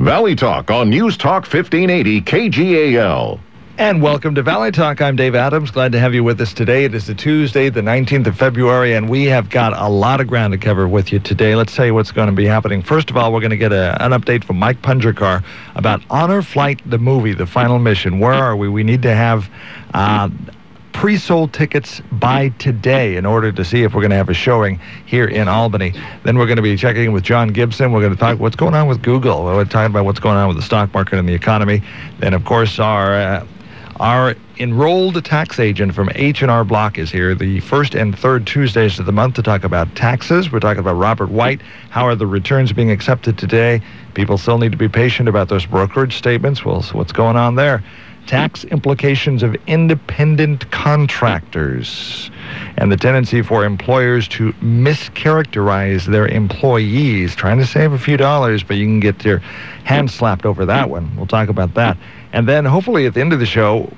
Valley Talk on News Talk 1580 KGAL. And welcome to Valley Talk. I'm Dave Adams. Glad to have you with us today. It is a Tuesday, the 19th of February, and we have got a lot of ground to cover with you today. Let's tell you what's going to be happening. First of all, we're going to get an update from Mike Pungercar about Honor Flight, the movie, the final mission. Where are we? We need to have pre-sold tickets by today in order to see if we're going to have a showing here in Albany. Then we're going to be checking in with John Gibson. We're going to talk what's going on with Google. We're talking about what's going on with the stock market and the economy. Then, of course, our enrolled tax agent from H&R Block is here the first and third Tuesdays of the month to talk about taxes. We're talking about Robert White. How are the returns being accepted today? People still need to be patient about those brokerage statements. Well, so what's going on there? Tax implications of independent contractors and the tendency for employers to mischaracterize their employees, trying to save a few dollars, but you can get your hand slapped over that one. We'll talk about that. And then hopefully at the end of the show,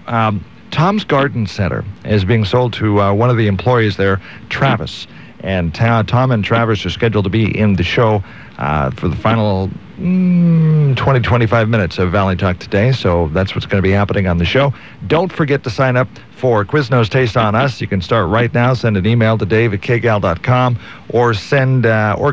Tom's Garden Center is being sold to one of the employees there, Travis. And Tom and Travis are scheduled to be in the show for the final 20-25 minutes of Valley Talk today, so that's what's going to be happening on the show. Don't forget to sign up for Quiznos Taste on Us. You can start right now. Send an email to dave@kgal.com or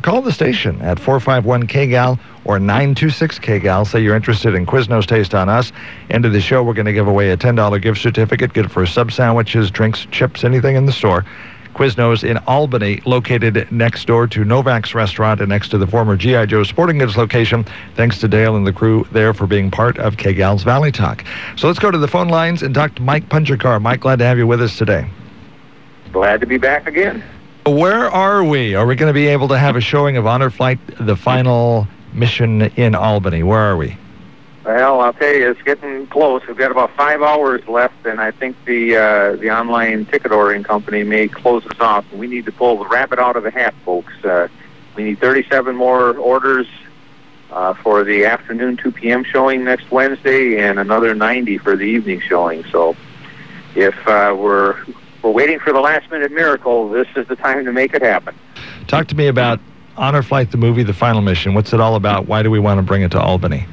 call the station at 451-KGAL or 926-KGAL. Say you're interested in Quiznos Taste on Us. End of the show, we're going to give away a $10 gift certificate, good for sub sandwiches, drinks, chips, anything in the store. Quiznos in Albany, located next door to Novak's Restaurant and next to the former G.I. Joe Sporting Goods location. Thanks to Dale and the crew there for being part of KGAL's Valley Talk. So let's go to the phone lines and talk to Mike Pungercar. Mike, glad to have you with us today. Glad to be back again. Where are we? Are we going to be able to have a showing of Honor Flight, the final mission in Albany? Where are we? Well, I'll tell you, it's getting close. We've got about 5 hours left, and I think the online ticket ordering company may close us off. We need to pull the rabbit out of the hat, folks. We need 37 more orders for the afternoon 2 p.m. showing next Wednesday, and another 90 for the evening showing. So, if we're waiting for the last-minute miracle, this is the time to make it happen. Talk to me about Honor Flight, the movie, the final mission. What's it all about? Why do we want to bring it to Albany?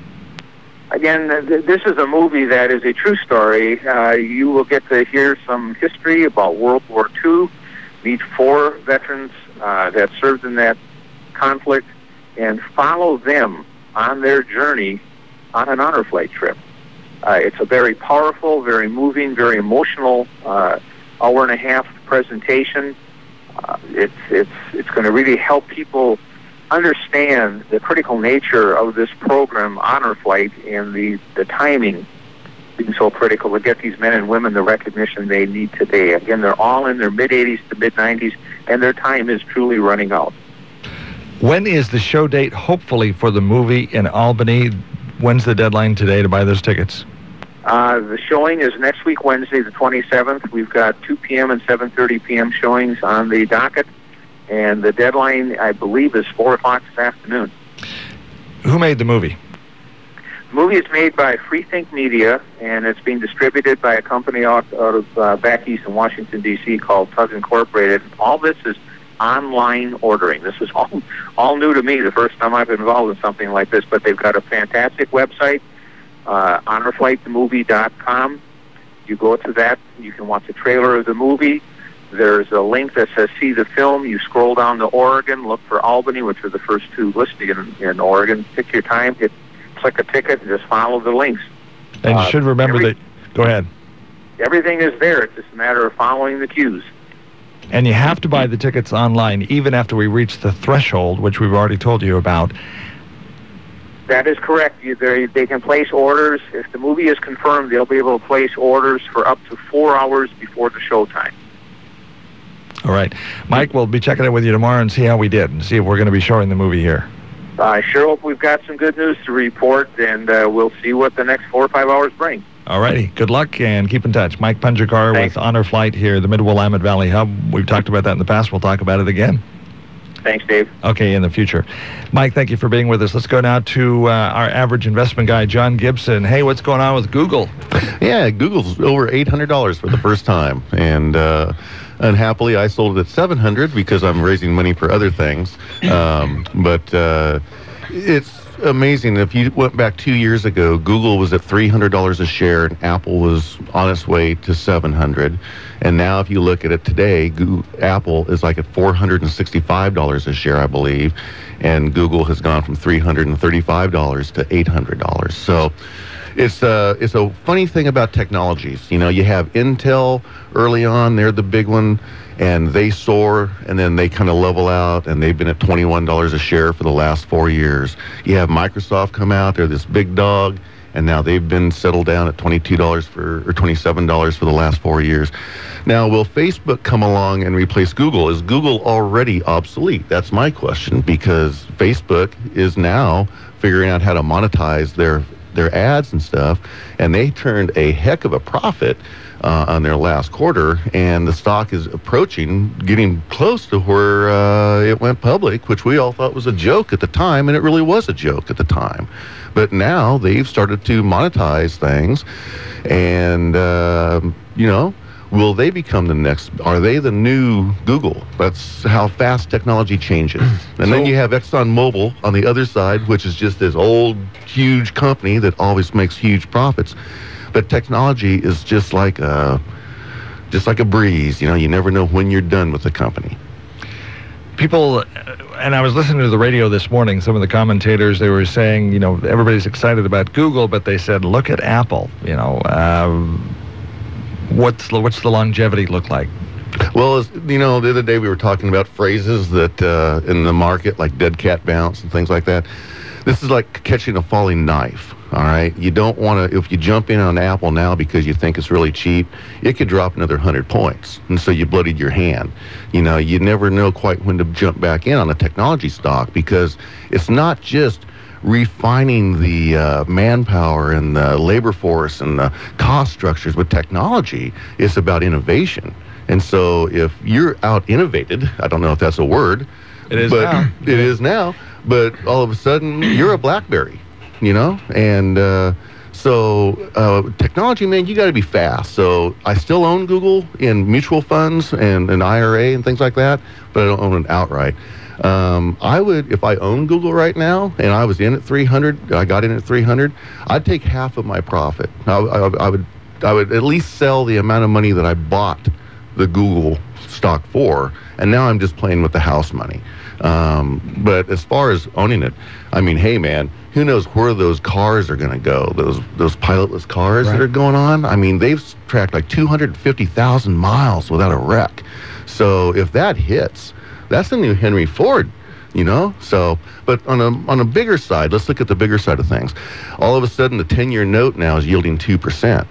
Again, this is a movie that is a true story. You will get to hear some history about World War II, meet 4 veterans that served in that conflict, and follow them on their journey on an honor flight trip. It's a very powerful, very moving, very emotional hour-and-a-half presentation. It's going to really help people understand the critical nature of this program, Honor Flight, and the timing being so critical to get these men and women the recognition they need today. Again, they're all in their mid-80s to mid-90s, and their time is truly running out. When is the show date, hopefully, for the movie in Albany? When's the deadline today to buy those tickets? The showing is next week, Wednesday, the 27th. We've got 2 p.m. and 7:30 p.m. showings on the docket. And the deadline, I believe, is 4 o'clock this afternoon. Who made the movie? The movie is made by Freethink Media, and it's being distributed by a company out of back east in Washington, D.C. called Tug Incorporated. All this is online ordering. This is all new to me, the first time I've been involved in something like this. But they've got a fantastic website, honorflightthemovie.com. You go to that, you can watch a trailer of the movie. There's a link that says see the film. You scroll down to Oregon, look for Albany, which are the first 2 listed in Oregon. Pick your time, click a ticket, and just follow the links. And you should remember that. Go ahead. Everything is there. It's just a matter of following the cues. And you have to buy the tickets online even after we reach the threshold, which we've already told you about. That is correct. They can place orders. If the movie is confirmed, they'll be able to place orders for up to 4 hours before the showtime. All right. Mike, we'll be checking in with you tomorrow and see how we did and see if we're going to be showing the movie here. I sure hope we've got some good news to report, and we'll see what the next 4 or 5 hours bring. All righty. Good luck and keep in touch. Mike Pungercar with Honor Flight here, the Mid-Willamette Valley Hub. We've talked about that in the past. We'll talk about it again. Thanks, Dave. Okay, in the future. Mike, thank you for being with us. Let's go now to our average investment guy, John Gibson. Hey, what's going on with Google? Yeah, Google's over $800 for the first time, and unhappily I sold it at $700 because I'm raising money for other things. But it's amazing. If you went back 2 years ago, Google was at $300 a share, and Apple was on its way to $700. And now, if you look at it today, Apple is like at $465 a share, I believe, and Google has gone from $335 to $800. So it's a funny thing about technologies. You know, you have Intel early on; they're the big one. And they soar, and then they kind of level out, and they've been at $21 a share for the last 4 years. You have Microsoft come out; they're this big dog, and now they've been settled down at $27 for the last 4 years. Now, will Facebook come along and replace Google? Is Google already obsolete? That's my question, because Facebook is now figuring out how to monetize their ads and stuff, and they turned a heck of a profit on their last quarter, and the stock is getting close to where it went public, which we all thought was a joke at the time, and it really was a joke at the time. But now they've started to monetize things, and will they become the next? Are they the new Google? That's how fast technology changes. And then you have ExxonMobil on the other side, which is just this old, huge company that always makes huge profits. But technology is just like a breeze. You know, you never know when you're done with the company. People, and I was listening to the radio this morning, some of the commentators, they were saying, you know, everybody's excited about Google, but they said, look at Apple. You know, what's the longevity look like? Well, you know, the other day we were talking about phrases that in the market, like dead cat bounce and things like that. This is like catching a falling knife. All right, you don't want to, if you jump in on Apple now because you think it's really cheap, it could drop another 100 points. And so you bloodied your hand. You know, you never know quite when to jump back in on a technology stock, because it's not just refining the manpower and the labor force and the cost structures with technology. It's about innovation. And so if you're out innovated, I don't know if that's a word. It is now. It is now. But all of a sudden, you're a BlackBerry. You know, and so technology, man, you got to be fast. So I still own Google in mutual funds and an IRA and things like that, but I don't own it outright. I would, if I own Google right now and I was in at 300, I got in at 300, I'd take half of my profit. I would at least sell the amount of money that I bought the Google stock for, and now I'm just playing with the house money. But as far as owning it, I mean, hey, man, who knows where those cars are going to go, those pilotless cars that are going on? I mean, they've tracked like 250,000 miles without a wreck. So if that hits, that's the new Henry Ford, you know? So, but on a bigger side, let's look at the bigger side of things. All of a sudden, the 10-year note now is yielding 2%.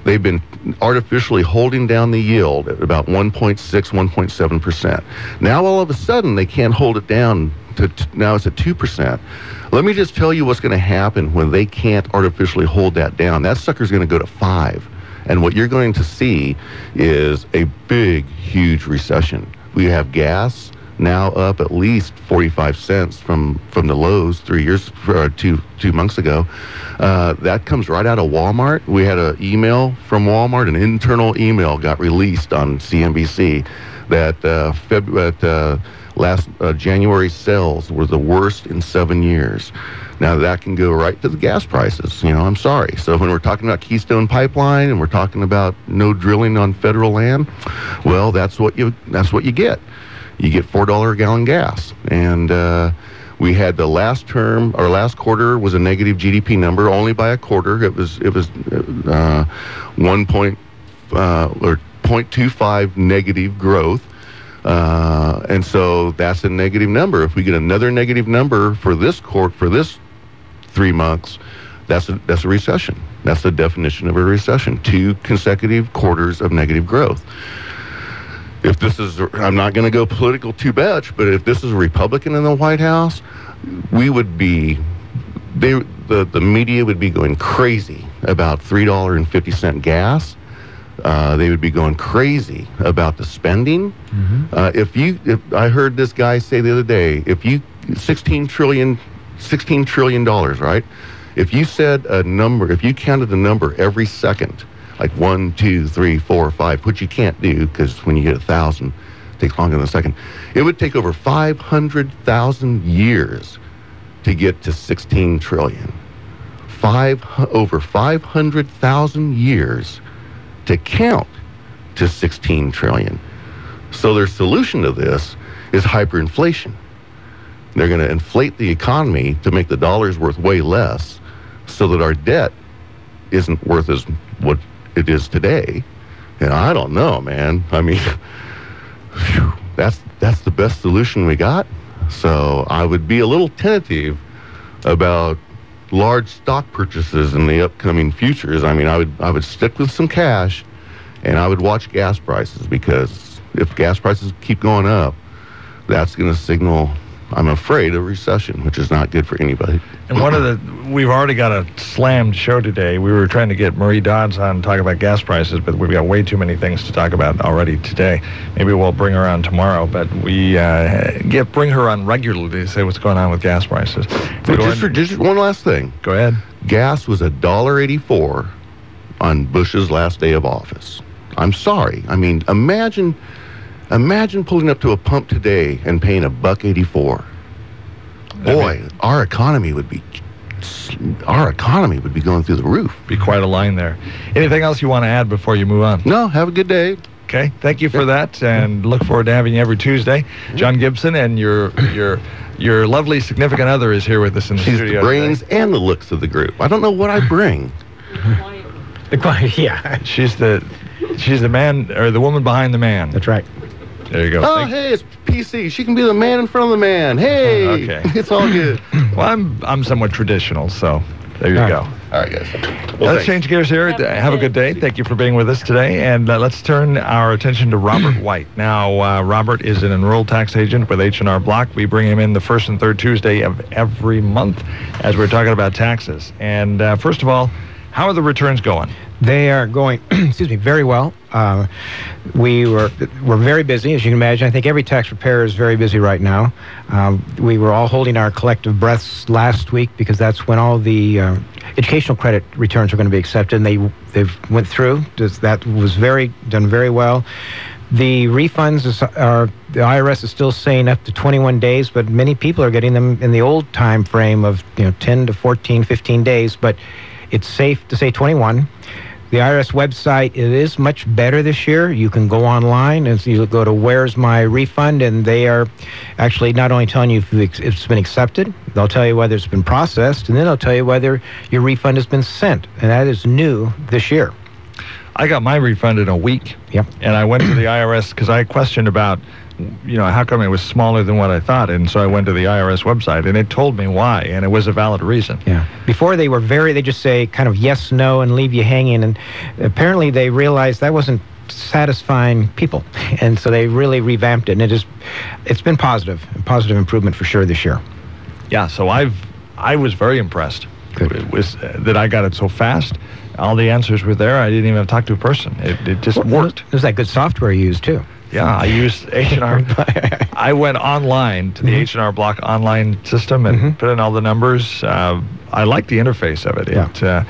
They've been artificially holding down the yield at about 1.6, 1.7%. Now, all of a sudden, they can't hold it down to now it's at 2%. Let me just tell you what's going to happen when they can't artificially hold that down. That sucker's going to go to 5. And what you're going to see is a big, huge recession. We have gas now up at least 45 cents from the lows 2 months ago. That comes right out of Walmart. We had an email from Walmart, an internal email got released on CNBC that last January sales were the worst in 7 years. Now that can go right to the gas prices. You know, I'm sorry. So when we're talking about Keystone Pipeline and we're talking about no drilling on federal land, well, that's what you get. You get $4 a gallon gas. And we had the last term, our last quarter was a negative GDP number, only by a quarter. It was 0.25 negative growth. And so that's a negative number. If we get another negative number for this 3 months, that's a recession. That's the definition of a recession. 2 consecutive quarters of negative growth. If this is, I'm not going to go political too much, but if this is a Republican in the White House, we would be, the media would be going crazy about $3.50 gas. They would be going crazy about the spending. Mm-hmm. If I heard this guy say the other day, $16 trillion, right? If you said a number, if you counted the number every second, like 1, 2, 3, 4, 5, which you can't do because when you get 1,000, it takes longer than a second. It would take over 500,000 years to get to 16 trillion. Over 500,000 years to count to 16 trillion. So their solution to this is hyperinflation. They're going to inflate the economy to make the dollars worth way less so that our debt isn't worth as what it is today. And I don't know, man. I mean, that's the best solution we got. So I would be a little tentative about large stock purchases in the upcoming futures. I mean, I would stick with some cash, and I would watch gas prices, because if gas prices keep going up, that's going to signal, I'm afraid, a recession, which is not good for anybody. And we've already got a slammed show today. We were trying to get Marie Dodds on to talk about gas prices, but we've got way too many things to talk about already today. Maybe we'll bring her on tomorrow, but we bring her on regularly to say what's going on with gas prices. Just one last thing. Go ahead. Gas was $1.84 on Bush's last day of office. I'm sorry. I mean, imagine pulling up to a pump today and paying $1.84. Boy, our economy would be going through the roof. Be quite a line there. Anything else you want to add before you move on? No, have a good day. Okay, thank you for that, and look forward to having you every Tuesday. John Gibson and your lovely significant other is here with us in the studio. She's the brains and the looks of the group. I don't know what I bring. Yeah. She's the man, or the woman behind the man. That's right. There you go. Oh, hey, it's PC. She can be the man in front of the man. Hey, okay. It's all good. Well, I'm somewhat traditional, so there you go. All right, guys. Let's change gears here. Have a good day. Thank you for being with us today. And let's turn our attention to Robert White. Now, Robert is an enrolled tax agent with H&R Block. We bring him in the first and third Tuesday of every month as we're talking about taxes. And first of all, how are the returns going? They are going, very well. We're very busy, as you can imagine. I think every tax preparer is very busy right now. We were all holding our collective breaths last week, because that's when all the educational credit returns are going to be accepted, and they've went through. That was done very well. The refunds the IRS is still saying up to 21 days, but many people are getting them in the old time frame of 10 to 14, 15 days. But it's safe to say 21. The IRS website, it is much better this year. You can go online and you go to Where's My Refund, and they are actually not only telling you if it's been accepted, they'll tell you whether it's been processed, and then they'll tell you whether your refund has been sent. And that is new this year. I got my refund in a week. Yep. And I went to the IRS because I questioned about, how come it was smaller than what I thought? And so I went to the IRS website, and it told me why, and it was a valid reason. Yeah. Before they just say kind of yes, no, and leave you hanging. And apparently they realized that wasn't satisfying people. And so they really revamped it, and it's been positive improvement for sure this year. Yeah, so I was very impressed. Good. It was that I got it so fast. All the answers were there. I didn't even have to talk to a person. It just worked. There's that good software you used too. Yeah, I used H&R. I went online to the H&R Block online system and put in all the numbers. I like the interface of it. Yeah.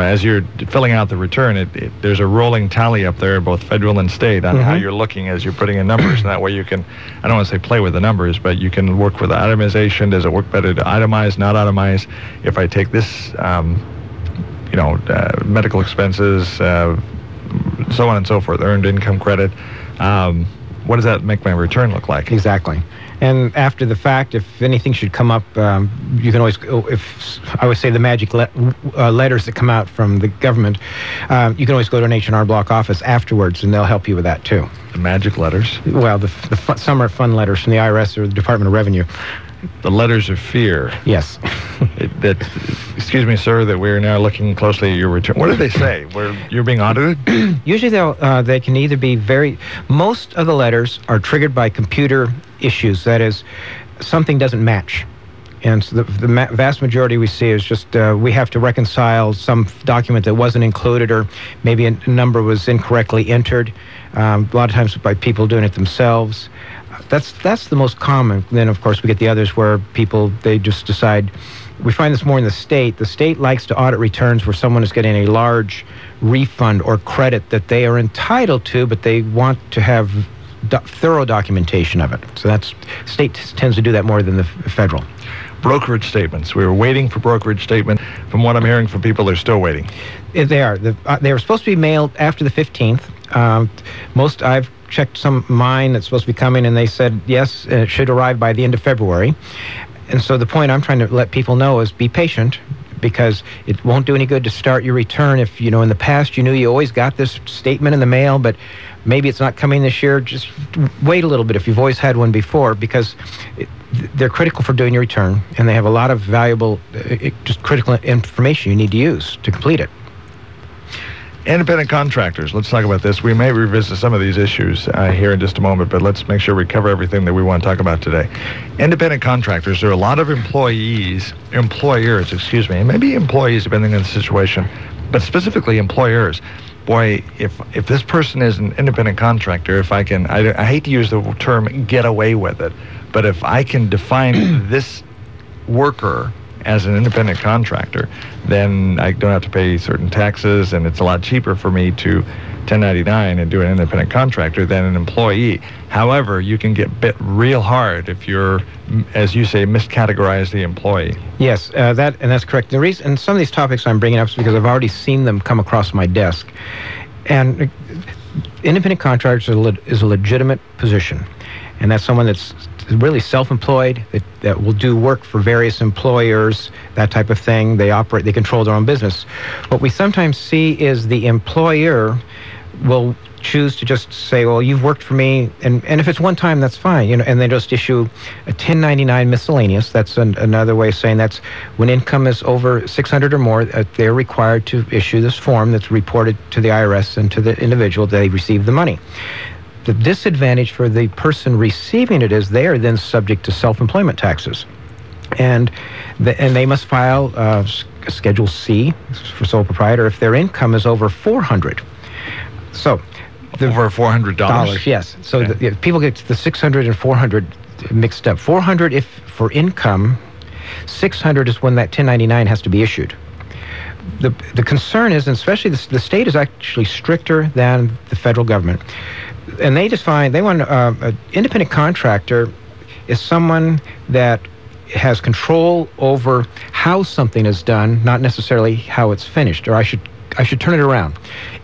As you're filling out the return, there's a rolling tally up there, both federal and state, on how you're looking as you're putting in numbers. And that way you can, I don't want to say play with the numbers, but you can work with itemization. Does it work better to itemize, not itemize? If I take this, medical expenses, so on and so forth, earned income credit, what does that make my return look like? Exactly. And after the fact, if anything should come up, you can always, if I would say the magic letters that come out from the government, you can always go to an H&R Block office afterwards, and they'll help you with that too. The magic letters? Well, some are fun letters from the IRS or the Department of Revenue. The letters of fear. Yes. Excuse me, sir, that we're now looking closely at your return. What did they say? Where you're being audited? Usually they can either be most of the letters are triggered by computer issues. That is, something doesn't match. And so the vast majority we see is just we have to reconcile some document that wasn't included, or maybe a number was incorrectly entered. A lot of times by people doing it themselves. That's the most common. Then, of course, we get the others where they just decide. We find this more in the state. The state likes to audit returns where someone is getting a large refund or credit that they are entitled to, but they want to have thorough documentation of it. So state tends to do that more than the federal. brokerage statements. We were waiting for brokerage statement. From what I'm hearing from people, they're still waiting. They are. They were supposed to be mailed after the 15th. I've checked some of mine that's supposed to be coming, and they said yes, it should arrive by the end of February. And so the point I'm trying to let people know is be patient, because it won't do any good to start your return if, in the past you knew you always got this statement in the mail, but maybe it's not coming this year. Just wait a little bit if you've always had one before, because they're critical for doing your return, and they have a lot of valuable, just critical information you need to use to complete it. Independent contractors. Let's talk about this. We may revisit some of these issues here in just a moment, but let's make sure we cover everything that we want to talk about today. Independent contractors. There are a lot of employers, and maybe employees depending on the situation, but specifically employers. Boy, if this person is an independent contractor, if I can, I hate to use the term get away with it, but if I can define this worker as an independent contractor, then I don't have to pay certain taxes, and it's a lot cheaper for me to 1099 and do an independent contractor than an employee. However, you can get bit real hard if you're, as you say, miscategorize the employee. Yes, that's correct. The reason, and some of these topics I'm bringing up is because I've already seen them come across my desk. And independent contractor is a legitimate position, and that's someone that's really self-employed, that will do work for various employers, that type of thing. They control their own business. What we sometimes see is the employer will choose to just say, well, you've worked for me, and if it's one time, that's fine, and they just issue a 1099 miscellaneous. That's another way of saying that's when income is over 600 or more, they're required to issue this form that's reported to the IRS and to the individual that they received the money. The disadvantage for the person receiving it is they are then subject to self-employment taxes. And they must file Schedule C for sole proprietor if their income is over $400. So over $400? Yes. So okay. People get the 600 and 400 mixed up. 400 if for income, 600 is when that 1099 has to be issued. The concern is, and especially the state is actually stricter than the federal government. And they want an independent contractor is someone that has control over how something is done, not necessarily how it's finished. Or I should turn it around.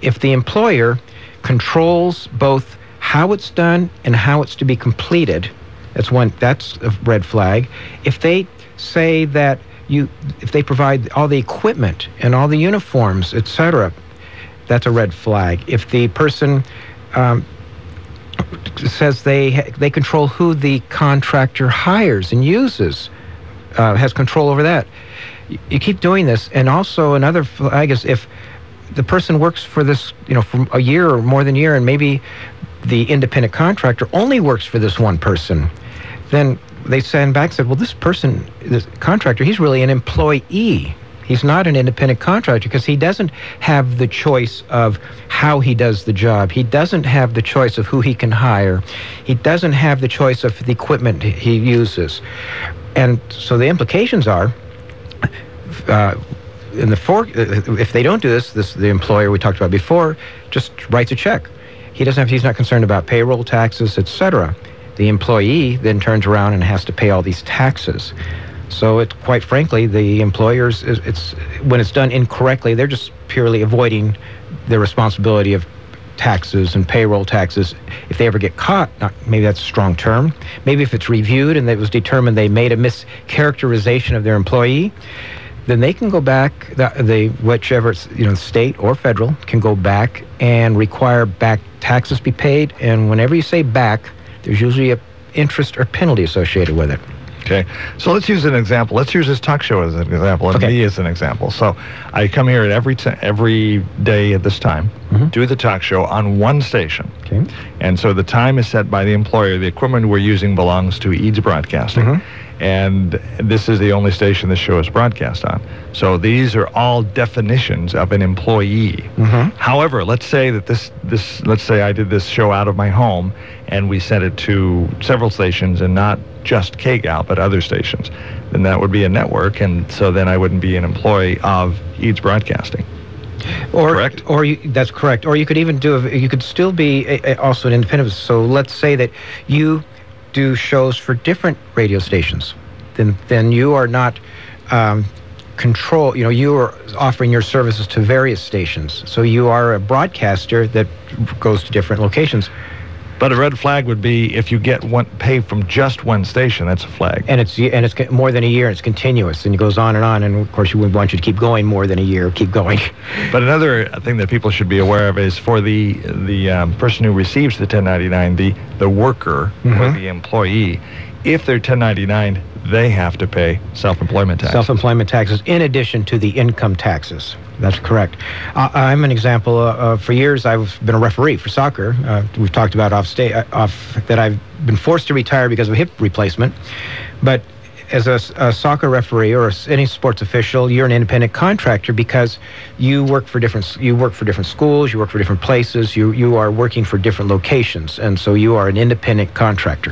If the employer controls both how it's done and how it's to be completed, that's a red flag. If they say that if they provide all the equipment and all the uniforms, etc., that's a red flag. If the person says they control who the contractor hires and uses, has control over that. You keep doing this. And also another flag is if the person works for this, for a year or more than a year, and maybe the independent contractor only works for this one person, then they send back and said, well, this contractor, he's really an employee. He's not an independent contractor because he doesn't have the choice of how he does the job. He doesn't have the choice of who he can hire. He doesn't have the choice of the equipment he uses. And so the implications are, if they don't do this, the employer we talked about before just writes a check. He's not concerned about payroll, taxes, etc. The employee then turns around and has to pay all these taxes. So quite frankly, the employers, when it's done incorrectly, they're just purely avoiding their responsibility of taxes and payroll taxes. If they ever get caught, maybe that's a strong term. Maybe if it's reviewed and it was determined they made a mischaracterization of their employee, then they can go back, whichever state or federal can go back and require back taxes be paid. And whenever you say back, there's usually an interest or penalty associated with it. Okay, so let's use an example. Let's use this talk show as an example, and me as an example. So I come here at every day at this time, do the talk show on one station. Okay. And so the time is set by the employer. The equipment we're using belongs to Eads Broadcasting. And this is the only station this show is broadcast on. So these are all definitions of an employee. However, let's say that let's say I did this show out of my home and we sent it to several stations and not just KGAL, but other stations. Then that would be a network, and so then I wouldn't be an employee of Eads Broadcasting. Correct? That's correct. Or you could even you could still be also an independent. So let's say that you do shows for different radio stations. then you are not you are offering your services to various stations. So you are a broadcaster that goes to different locations. But a red flag would be if you get pay from just one station. That's a flag. And it's more than a year. It's continuous, and it goes on. And of course, we want you to keep going more than a year. Keep going. But another thing that people should be aware of is for the person who receives the 1099, the worker or the employee, if they're 1099, they have to pay self-employment taxes. Self-employment taxes in addition to the income taxes. That's correct. I'm an example. For years, I've been a referee for soccer. We've talked about that I've been forced to retire because of a hip replacement. But as a soccer referee or any sports official, you're an independent contractor because you work for different schools, you work for different places, you are working for different locations, and so you are an independent contractor.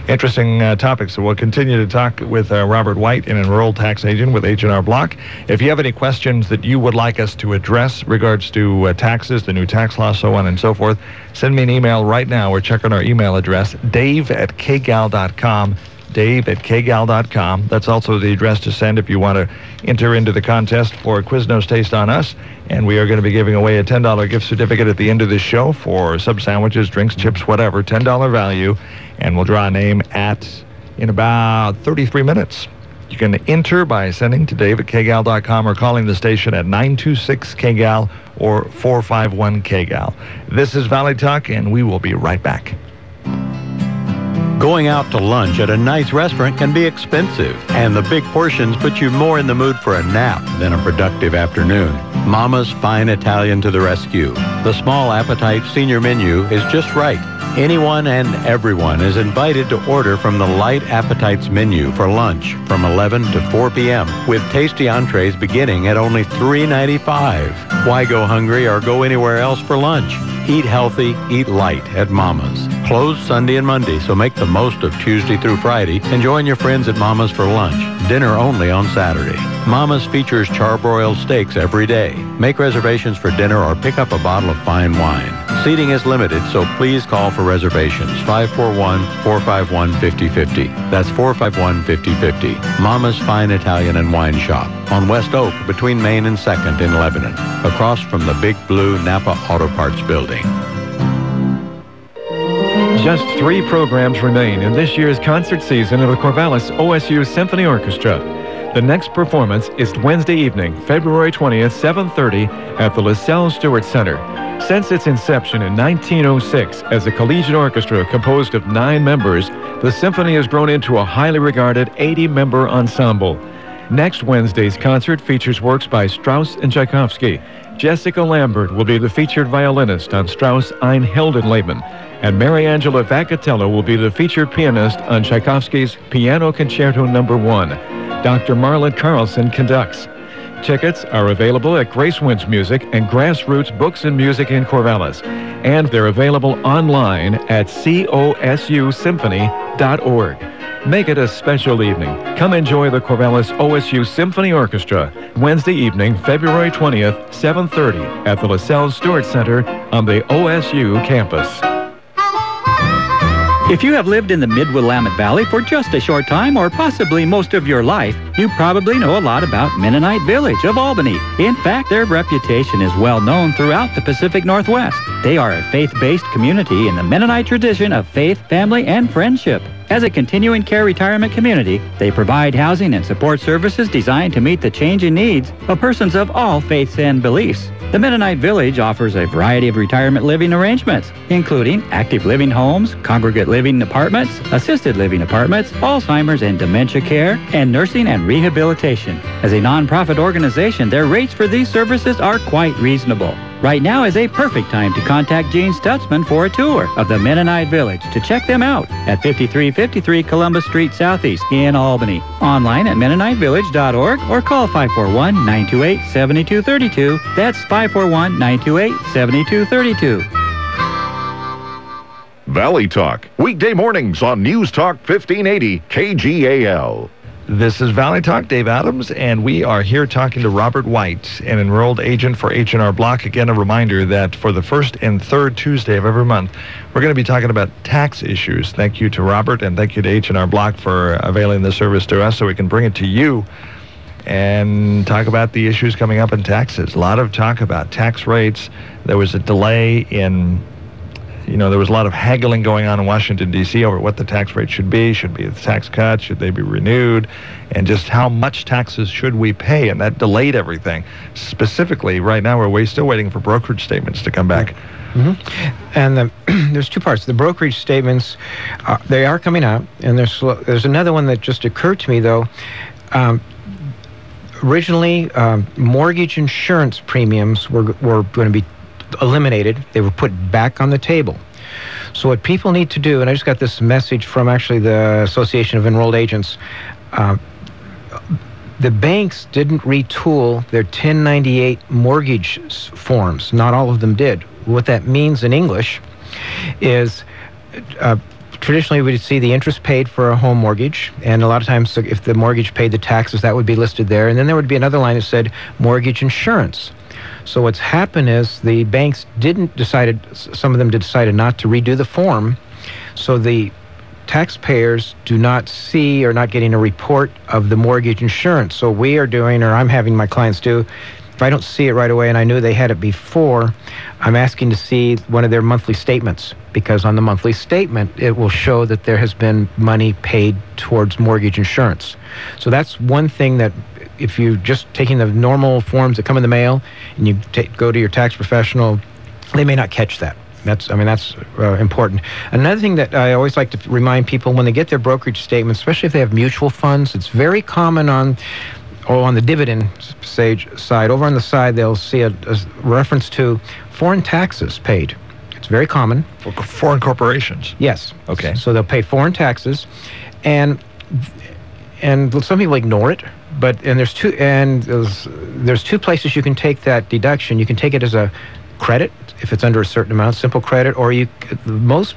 Interesting topic. So we'll continue to talk with Robert White, an enrolled tax agent with H&R Block. If you have any questions that you would like us to address regards to taxes, the new tax law, so on and so forth, send me an email right now or check on our email address, dave@kgal.com. dave@kgal.com. That's also the address to send if you want to enter into the contest for Quiznos Taste on Us. And we are going to be giving away a $10 gift certificate at the end of this show for sub sandwiches, drinks, chips, whatever, $10 value. And we'll draw a name in about 33 minutes. You can enter by sending to dave@kgal.com or calling the station at 926-KGAL or 451-KGAL. This is Valley Talk, and we will be right back. Going out to lunch at a nice restaurant can be expensive, and the big portions put you more in the mood for a nap than a productive afternoon. Mama's Fine Italian to the rescue. The small appetite senior menu is just right. Anyone and everyone is invited to order from the Light Appetites menu for lunch from 11 to 4 p.m. with tasty entrees beginning at only $3.95. Why go hungry or go anywhere else for lunch? Eat healthy, eat light at Mama's. Closed Sunday and Monday, so make the most of Tuesday through Friday and join your friends at Mama's for lunch. Dinner only on Saturday. Mama's features charbroiled steaks every day. Make reservations for dinner or pick up a bottle of fine wine. Seating is limited, so please call for reservations. 541-451-5050. That's 451-5050. Mama's Fine Italian and Wine Shop on West Oak between Main and 2nd in Lebanon, across from the Big Blue Napa Auto Parts building. Just 3 programs remain in this year's concert season of the Corvallis OSU Symphony Orchestra. The next performance is Wednesday evening, February 20th, 7:30 at the LaSalle Stewart Center. Since its inception in 1906 as a collegiate orchestra composed of 9 members, the symphony has grown into a highly regarded 80-member ensemble. Next Wednesday's concert features works by Strauss and Tchaikovsky. Jessica Lambert will be the featured violinist on Strauss' Ein Heldenleben, and Mary Angela Vacatello will be the featured pianist on Tchaikovsky's Piano Concerto No. 1. Dr. Marlon Carlson conducts. Tickets are available at Grace Winds Music and Grassroots Books and Music in Corvallis, and they're available online at cosusymphony.org. Make it a special evening. Come enjoy the Corvallis OSU Symphony Orchestra, Wednesday evening, February 20th, 7:30 at the LaSalle Stewart Center on the OSU campus. If you have lived in the Mid-Willamette Valley for just a short time or possibly most of your life, you probably know a lot about Mennonite Village of Albany. In fact, their reputation is well known throughout the Pacific Northwest. They are a faith-based community in the Mennonite tradition of faith, family, and friendship. As a continuing care retirement community, they provide housing and support services designed to meet the changing needs of persons of all faiths and beliefs. The Mennonite Village offers a variety of retirement living arrangements, including active living homes, congregate living apartments, assisted living apartments, Alzheimer's and dementia care, and nursing and rehabilitation. As a nonprofit organization, their rates for these services are quite reasonable. Right now is a perfect time to contact Gene Stutzman for a tour of the Mennonite Village to check them out at 5353 Columbus Street Southeast in Albany. Online at MennoniteVillage.org or call 541-928-7232. That's 541-928-7232. Valley Talk, weekday mornings on News Talk 1580 KGAL. This is Valley Talk, Dave Adams, and we are here talking to Robert White, an enrolled agent for H&R Block. Again, a reminder that for the first and third Tuesday of every month, we're going to be talking about tax issues. Thank you to Robert, and thank you to H&R Block for availing this service to us so we can bring it to you and talk about the issues coming up in taxes. A lot of talk about tax rates. There was a delay in... there was a lot of haggling going on in Washington, D.C. over what the tax rate should be a tax cut, should they be renewed, and just how much taxes should we pay, and that delayed everything. Specifically, right now, we're still waiting for brokerage statements to come back. Mm-hmm. And there's two parts. The brokerage statements, they are coming out, and there's another one that just occurred to me, though. Originally, mortgage insurance premiums were going to be eliminated. They were put back on the table. So what people need to do, and I just got this message from actually the Association of Enrolled Agents, the banks didn't retool their 1098 mortgage forms. Not all of them did. What that means in English is traditionally we'd see the interest paid for a home mortgage, and a lot of times if the mortgage paid the taxes, that would be listed there, and then there would be another line that said mortgage insurance. So what's happened is the banks some of them decided not to redo the form, so the taxpayers do not see or not getting a report of the mortgage insurance. So we are doing, or I'm having my clients do, if I don't see it right away and I knew they had it before, I'm asking to see one of their monthly statements, because on the monthly statement, it will show that there has been money paid towards mortgage insurance. So that's one thing that if you're just taking the normal forms that come in the mail and you go to your tax professional, they may not catch that. That's important. Another thing that I always like to remind people when they get their brokerage statements, especially if they have mutual funds, it's very common on the dividend side. Over on the side, they'll see a reference to foreign taxes paid. It's very common. For foreign corporations? Yes. Okay. So they'll pay foreign taxes, and some people ignore it. There's two places you can take that deduction. You can take it as a credit if it's under a certain amount, simple credit, or a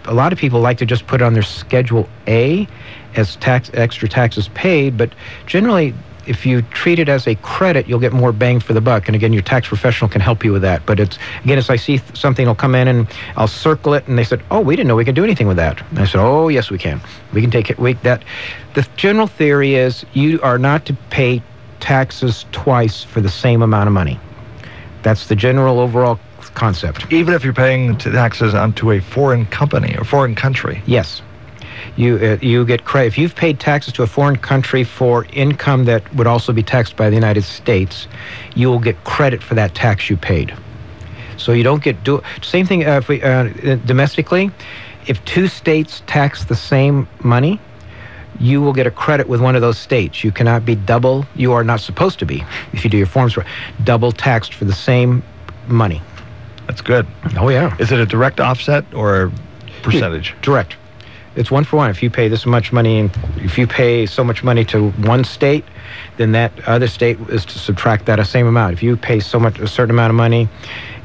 lot of people like to just put it on their Schedule A as extra taxes paid. But generally, if you treat it as a credit, you'll get more bang for the buck. And again, your tax professional can help you with that. But as I see something will come in and I'll circle it, and they said, "Oh, we didn't know we could do anything with that." And I said, "Oh, yes, we can. We can take it." The general theory is you are not to pay taxes twice for the same amount of money. That's the general overall concept. Even if you're paying taxes onto a foreign company or foreign country? Yes. You get credit. If you've paid taxes to a foreign country for income that would also be taxed by the United States, you will get credit for that tax you paid. So you don't get same thing domestically. If two states tax the same money, you will get a credit with one of those states. You cannot be double. You are not supposed to be, if you do your forms right, double taxed for the same money. That's good. Oh yeah. Is it a direct offset or a percentage? Direct. It's one for one. If you pay this much money, and if you pay so much money to one state, then that other state is to subtract that same amount. If you pay a certain amount of money,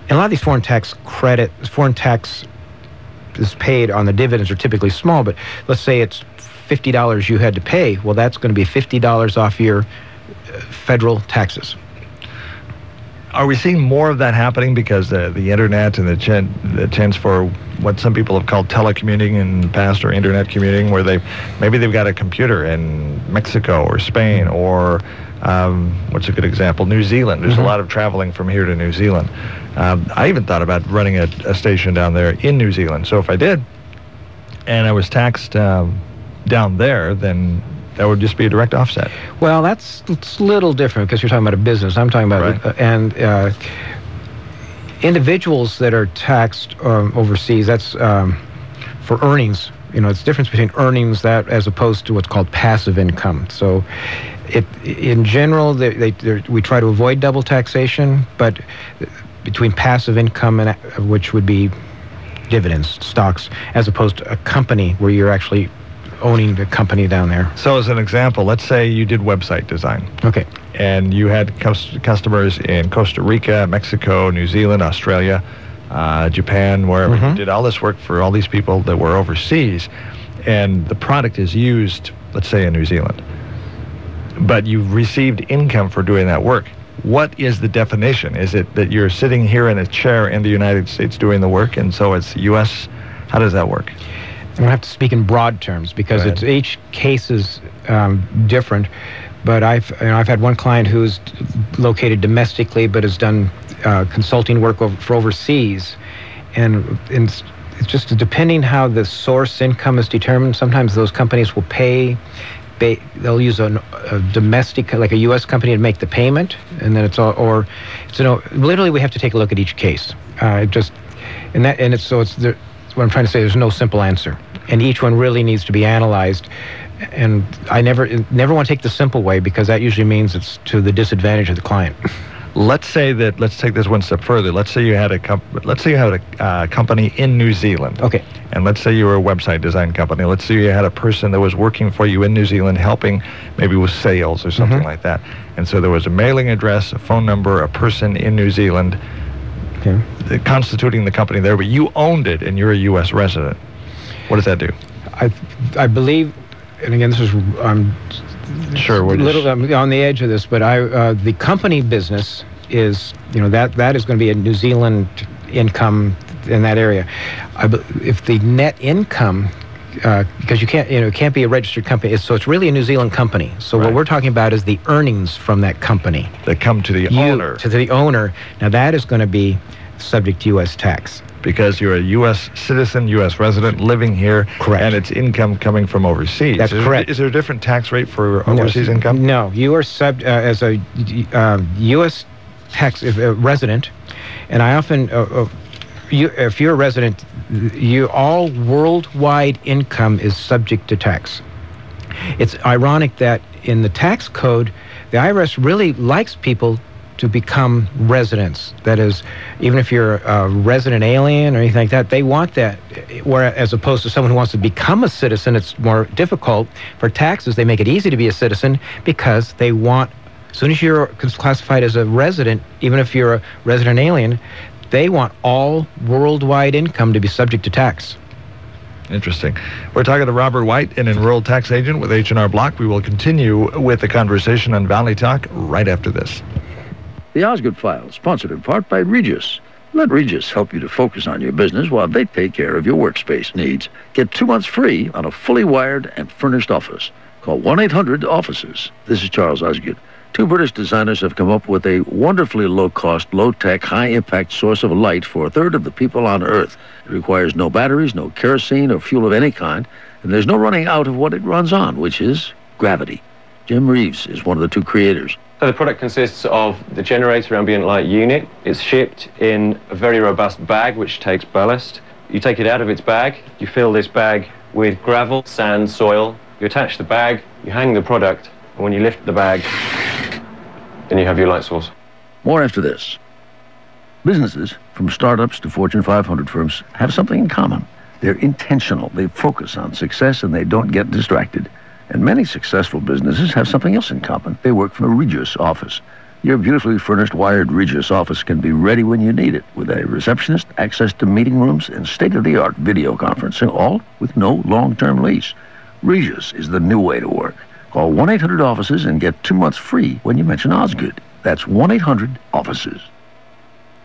and a lot of these foreign tax is paid on the dividends are typically small, but let's say it's $50 you had to pay. Well, that's going to be $50 off your federal taxes. Are we seeing more of that happening because the internet and the chance for what some people have called telecommuting in the past, or internet commuting, where they've got a computer in Mexico or Spain or what's a good example? New Zealand. There's a lot of traveling from here to New Zealand. I even thought about running a station down there in New Zealand. So if I did, and I was taxed down there, then that would just be a direct offset. Well, it's a little different because you're talking about a business. I'm talking about individuals that are taxed overseas. That's for earnings. It's the difference between earnings that as opposed to what's called passive income. So, in general, we try to avoid double taxation, but between passive income and which would be dividends, stocks, as opposed to a company where you're actually owning the company down there. So as an example, let's say you did website design. Okay. And you had customers in Costa Rica, Mexico, New Zealand, Australia, Japan, wherever. You did all this work for all these people that were overseas, and the product is used, let's say, in New Zealand. but you've received income for doing that work. What is the definition? Is it that you're sitting here in a chair in the United States doing the work, and so it's U.S.? How does that work? I don't have to speak in broad terms because each case is different. But I've had one client who's located domestically but has done consulting work for overseas, and it's just depending how the source income is determined. Sometimes those companies will pay. They'll use a domestic, like a U.S. company, to make the payment, and then literally we have to take a look at each case. What I'm trying to say, there's no simple answer, and each one really needs to be analyzed. And I never want to take the simple way, because that usually means it's to the disadvantage of the client. Let's take this one step further. Let's say you had a company in New Zealand. Okay. And let's say you were a website design company. Let's say you had a person that was working for you in New Zealand, helping maybe with sales or something like that. And so there was a mailing address, a phone number, a person in New Zealand, constituting the company there, but you owned it and you're a U.S. resident. What does that do? I believe, and again, this is sure, we're little on the edge of this, but the company business is, that is going to be a New Zealand income in that area. If the net income, because you can't, it can't be a registered company, so it's really a New Zealand company. So what we're talking about is the earnings from that company that come to the owner. To the owner. Now that is going to be subject to U.S. tax. Because you're a U.S. citizen, U.S. resident living here, correct, and it's income coming from overseas. That's correct. Is there a different tax rate for overseas income? No, you are as a U.S. tax resident, and I often, if you're a resident, all worldwide income is subject to tax. It's ironic that in the tax code, the IRS really likes people to become residents. That is, even if you're a resident alien or anything like that, they want that. As opposed to someone who wants to become a citizen, it's more difficult. For taxes, they make it easy to be a citizen because they want, as soon as you're classified as a resident, even if you're a resident alien, they want all worldwide income to be subject to tax. Interesting. We're talking to Robert White, an enrolled tax agent with H&R Block. We will continue with the conversation on Valley Talk right after this. The Osgood File, sponsored in part by Regis. Let Regis help you to focus on your business while they take care of your workspace needs. Get 2 months free on a fully wired and furnished office. Call 1-800-OFFICES. This is Charles Osgood. 2 British designers have come up with a wonderfully low-cost, low-tech, high-impact source of light for a third of the people on Earth. It requires no batteries, no kerosene or fuel of any kind, and there's no running out of what it runs on, which is gravity. Jim Reeves is one of the 2 creators. So the product consists of the generator ambient light unit. It's shipped in a very robust bag which takes ballast. You take it out of its bag, you fill this bag with gravel, sand, soil. You attach the bag, you hang the product, and when you lift the bag, then you have your light source. More after this. Businesses, from startups to Fortune 500 firms, have something in common. They're intentional, they focus on success, and they don't get distracted. And many successful businesses have something else in common. They work from a Regis office. Your beautifully furnished wired Regis office can be ready when you need it, with a receptionist, access to meeting rooms, and state-of-the-art video conferencing, all with no long-term lease. Regis is the new way to work. Call 1-800-OFFICES and get 2 months free when you mention Osgood. That's 1-800-OFFICES.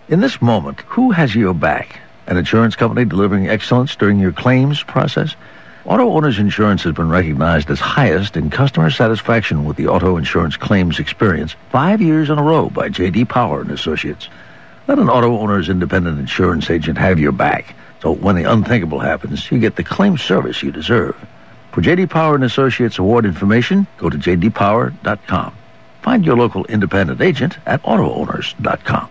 In this moment, who has your back? An insurance company delivering excellence during your claims process? Auto Owners Insurance has been recognized as highest in customer satisfaction with the auto insurance claims experience 5 years in a row by J.D. Power and Associates. Let an Auto Owners independent insurance agent have your back, so when the unthinkable happens, you get the claim service you deserve. For J.D. Power and Associates award information, go to jdpower.com. Find your local independent agent at autoowners.com.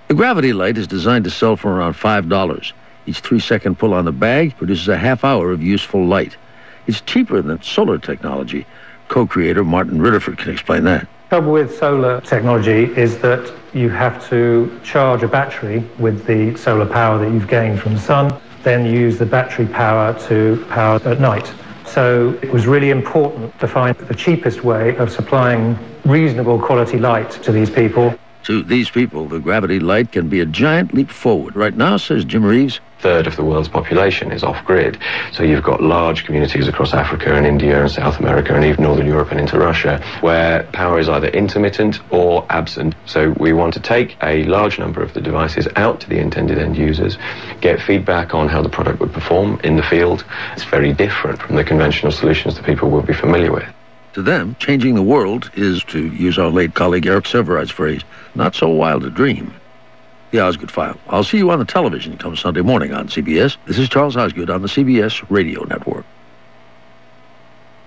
The Gravity Light is designed to sell for around $5. Each 3-second pull on the bag produces a half hour of useful light. It's cheaper than solar technology. Co-creator Martin Ritterford can explain that. The trouble with solar technology is that you have to charge a battery with the solar power that you've gained from the sun, then use the battery power to power at night. So it was really important to find the cheapest way of supplying reasonable quality light to these people. To these people, the Gravity Light can be a giant leap forward. Right now, says Jim Reeves, third of the world's population is off-grid. So you've got large communities across Africa and India and South America and even Northern Europe and into Russia where power is either intermittent or absent. So we want to take a large number of the devices out to the intended end users, get feedback on how the product would perform in the field. It's very different from the conventional solutions that people will be familiar with. To them, changing the world is, to use our late colleague Eric Severeid's phrase, not so wild a dream. The Osgood File. I'll see you on the television come Sunday morning on CBS. This is Charles Osgood on the CBS Radio Network.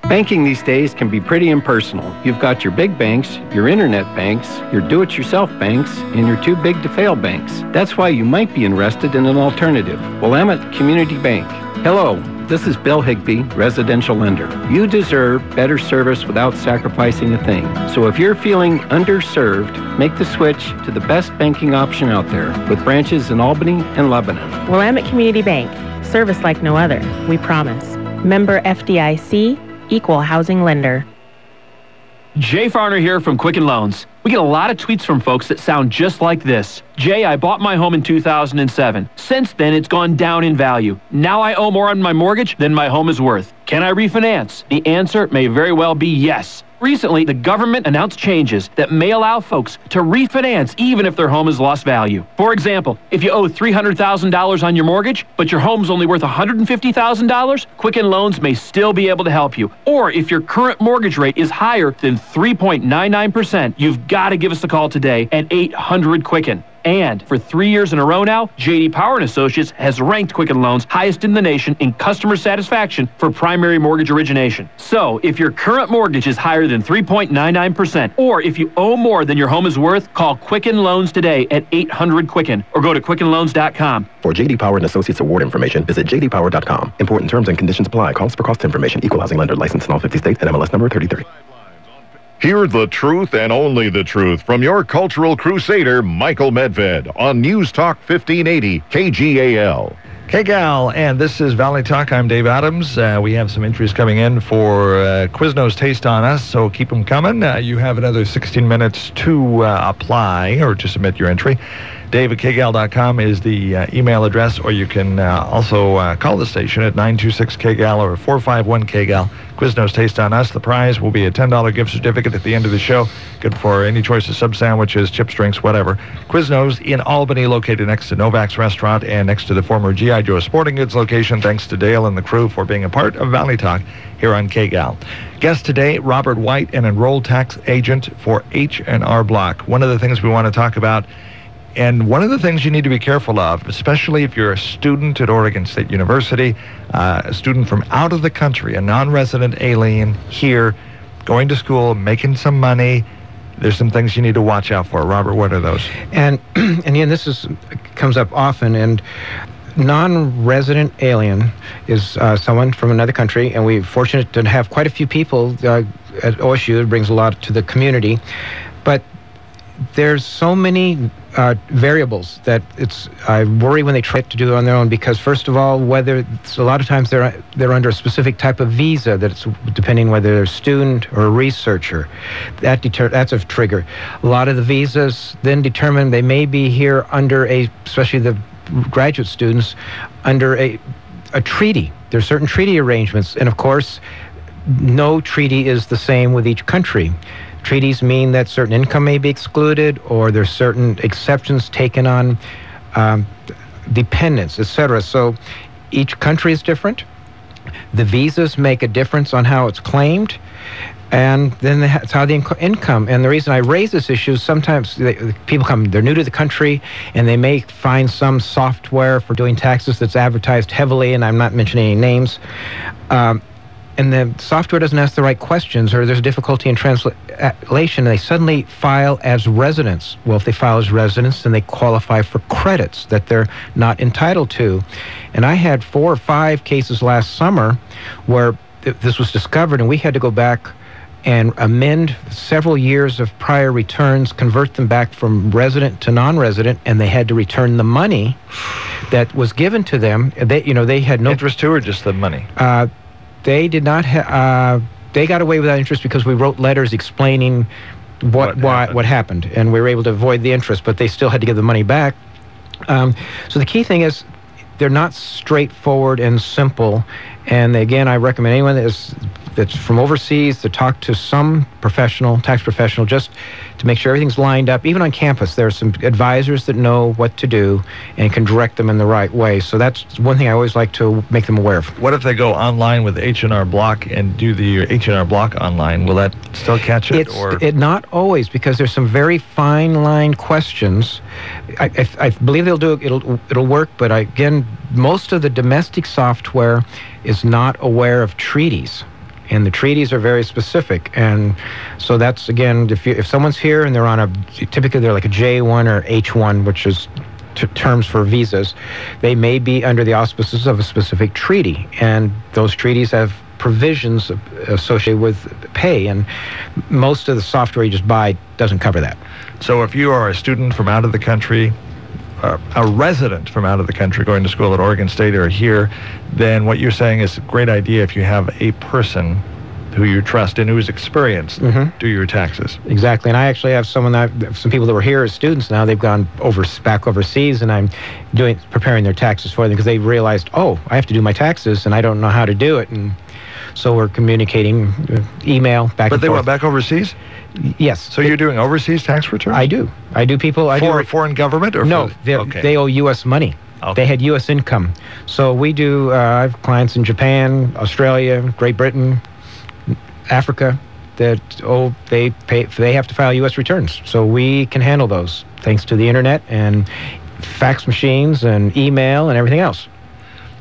Banking these days can be pretty impersonal. You've got your big banks, your internet banks, your do-it-yourself banks, and your too big to fail banks. That's wwhy you might be interested in an alternative. Willamette Community Bank. Hello, this is Bill Higbee, residential lender. You deserve better service without sacrificing a thing. So if you're feeling underserved, make the switch to the best banking option out there with branches in Albany and Lebanon. Willamette Community Bank. Service like no other. We promise. Member FDIC. Equal housing lender. Jay Farner here from Quicken Loans. We get a lot of tweets from folks that sound just like this. Jay, I bought my home in 2007. Since then, it's gone down in value. Now I owe more on my mortgage than my home is worth. Can I refinance? The answer may very well be yes. Recently, the government announced changes that may allow folks to refinance even if their home has lost value. For example, if you owe $300,000 on your mortgage, but your home's only worth $150,000, Quicken Loans may still be able to help you. Or if your current mortgage rate is higher than 3.99%, you've got to give us a call today at 800-QUICKEN. And for 3 years in a row now, J.D. Power & Associates has ranked Quicken Loans highest in the nation in customer satisfaction for primary mortgage origination. So if your current mortgage is higher than 3.99%, or if you owe more than your home is worth, call Quicken Loans today at 800-QUICKEN or go to QuickenLoans.com. For J.D. Power & Associates award information, visit jdpower.com. Important terms and conditions apply. Calls for cost information. Equal housing lender. Licensed in all 50 states and MLS number 3030. Hear the truth and only the truth from your cultural crusader, Michael Medved, on News Talk 1580 KGAL. KGAL, and this is Valley Talk. I'm Dave Adams. We have some entries coming in for Quiznos Taste on Us, so keep them coming. You have another 16 minutes to apply or to submit your entry. Dave at KGAL.com is the email address, or you can also call the station at 926-KGAL or 451-KGAL. Quiznos Taste on Us. The prize will be a $10 gift certificate at the end of the show. Good for any choice of sub-sandwiches, chips, drinks, whatever. Quiznos in Albany, located next to Novak's Restaurant and next to the former G.I. Joe Sporting Goods location. Thanks to Dale and the crew for being a part of Valley Talk here on KGAL. Guest today, Robert White, an enrolled tax agent for H&R Block. One of the things we want to talk about, and one of the things you need to be careful of, especially if you're a student at Oregon State University, a student from out of the country, a non-resident alien here, going to school, making some money, there's some things you need to watch out for. Robert, what are those? And this comes up often, and non-resident alien is someone from another country, and we're fortunate to have quite a few people at OSU. It brings a lot to the community, but there's so many variables that I worry when they try to do it on their own, because first of all, a lot of times they're under a specific type of visa that's depending whether they're a student or a researcher. That's a trigger. A lot of the visas then determine they may be here under especially the graduate students, under a treaty. There's certain treaty arrangements, and of course, no treaty is the same with each country. Treaties mean that certain income may be excluded, or there's certain exceptions taken on dependents, etc. So each country is different. The visas make a difference on how it's claimed, and then that's how the income. And the reason I raise this issue is sometimes people they're new to the country, and they may find some software for doing taxes that's advertised heavily, and I'm not mentioning any names. And the software doesn't ask the right questions, or there's difficulty in translation, and they suddenly file as residents. Well, if they file as residents, then they qualify for credits that they're not entitled to. And I had 4 or 5 cases last summer where this was discovered, and we had to go back and amend several years of prior returns, convert them back from resident to non-resident, and they had to return the money that was given to them. They had no interest to, or just the money? They did not. They got away without interest because we wrote letters explaining what happened, and we were able to avoid the interest. But they still had to give the money back. So the key thing is, they're not straightforward and simple. And again, I recommend anyone that's from overseas to talk to some professional, tax professional, just to make sure everything's lined up. Even on campus, there are some advisors that know what to do and can direct them in the right way. So that's one thing I always like to make them aware of. What if they go online with H&R Block and do the H&R Block online? Will that still catch it? Not always, because there's some very fine line questions. I believe it'll work, but again, most of the domestic software is not aware of treaties. And the treaties are very specific, and so that's, again, if someone's here and they're typically they're like a J1 or H1, which is terms for visas, they may be under the auspices of a specific treaty, and those treaties have provisions associated with pay, and most of the software you just buy doesn't cover that. So if you are a student from out of the country, a resident from out of the country going to school at Oregon State or here, then what you're saying is a great idea if you have a person who you trust and who is experienced do your taxes. Exactly, and I actually have some people that were here as students now. They've gone back overseas, and I'm preparing their taxes for them because they realized, oh, I have to do my taxes and I don't know how to do it, and so we're communicating email back and forth. But they went back overseas? Yes. So you're doing overseas tax returns? I do. For a foreign government? Or no, they owe U.S. money. Okay. They had U.S. income. So we do, I have clients in Japan, Australia, Great Britain, Africa, that they have to file U.S. returns. So we can handle those thanks to the internet and fax machines and email and everything else.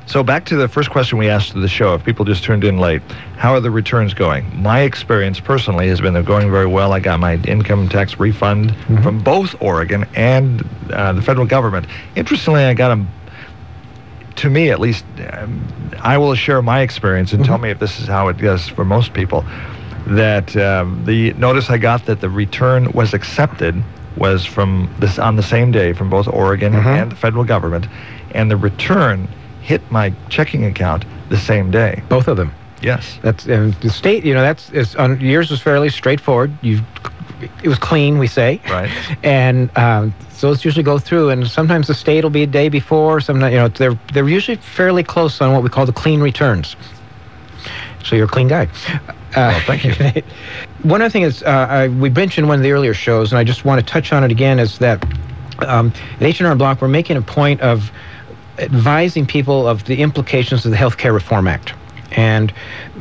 So back to the first question we asked to the show, if people just tuned in late, how are the returns going? My experience personally has been they're going very well. I got my income tax refund from both Oregon and the federal government. Interestingly, I got them, to me at least, I will share my experience and tell me if this is how it goes for most people, that the notice I got that the return was accepted was on the same day from both Oregon and the federal government, and the return hit my checking account the same day. Both of them. Yes. That's the state. Yours was fairly straightforward. It was clean, we say. Right. And so it's usually go through, and sometimes the state will be a day before. Sometimes, they're usually fairly close on what we call the clean returns. So you're a clean guy. Well, thank you. One other thing is, we mentioned in one of the earlier shows, and I just want to touch on it again, is that at H&R Block, we're making a point of advising people of the implications of the Health Care Reform Act. And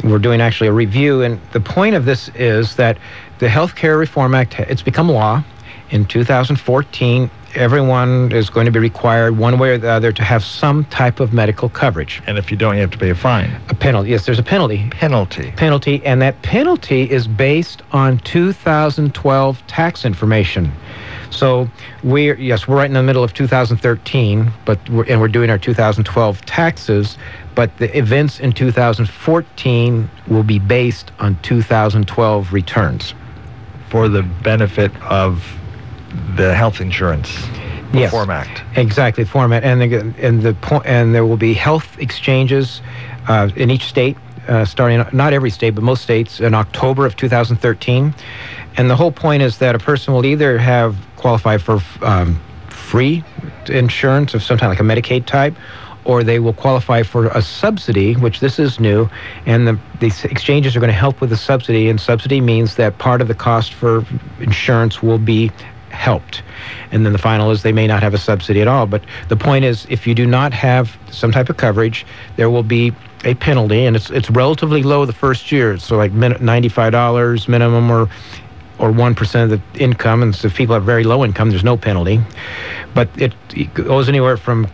we're doing actually a review, and the point of this is that the Health Care Reform Act, it's become law. In 2014, everyone is going to be required, one way or the other, to have some type of medical coverage. And if you don't, you have to pay a fine. A penalty. Yes, there's a penalty. Penalty, and that penalty is based on 2012 tax information. So we're right in the middle of 2013, we're doing our 2012 taxes, but the events in 2014 will be based on 2012 returns. For the benefit of the health insurance Reform Act. Exactly, format, and there will be health exchanges in each state, starting, not every state, but most states, in October of 2013. And the whole point is that a person will either qualify for free insurance of some kind, like a Medicaid type, or they will qualify for a subsidy, which this is new, and these exchanges are going to help with the subsidy, and subsidy means that part of the cost for insurance will be helped. And then the final is they may not have a subsidy at all. But the point is, if you do not have some type of coverage, there will be a penalty, and it's relatively low the first year. So like $95 minimum, or 1% of the income, and so if people have very low income, there's no penalty. But it goes anywhere from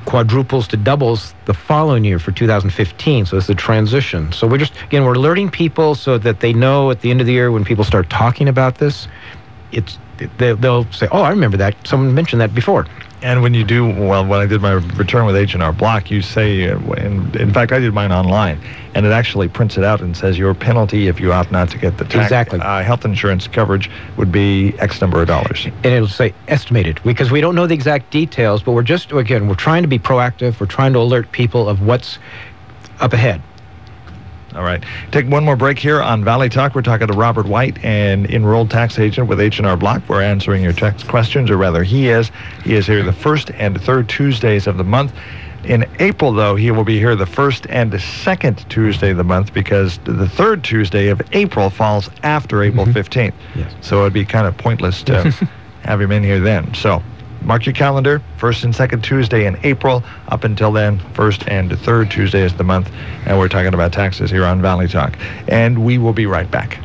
quadruples to doubles the following year for 2015, so it's a transition. So we're alerting people so that they know at the end of the year when people start talking about this, they'll say, oh, I remember that. Someone mentioned that before. And when you do, when I did my return with H&R Block, you say, in fact, I did mine online, and it actually prints it out and says your penalty if you opt not to get the health insurance coverage would be X number of dollars. And it'll say estimated, because we don't know the exact details, but we're trying to be proactive. We're trying to alert people of what's up ahead. All right. Take one more break here on Valley Talk. We're talking to Robert White, an enrolled tax agent with H&R Block. We're answering your tax questions, or rather he is. He is here the first and third Tuesdays of the month. In April, though, he will be here the first and the second Tuesday of the month because the third Tuesday of April falls after April 15th. Yes. So it'd be kind of pointless to have him in here then. So mark your calendar, first and second Tuesday in April. Up until then, first and third Tuesday is the month. And we're talking about taxes here on Valley Talk. And we will be right back.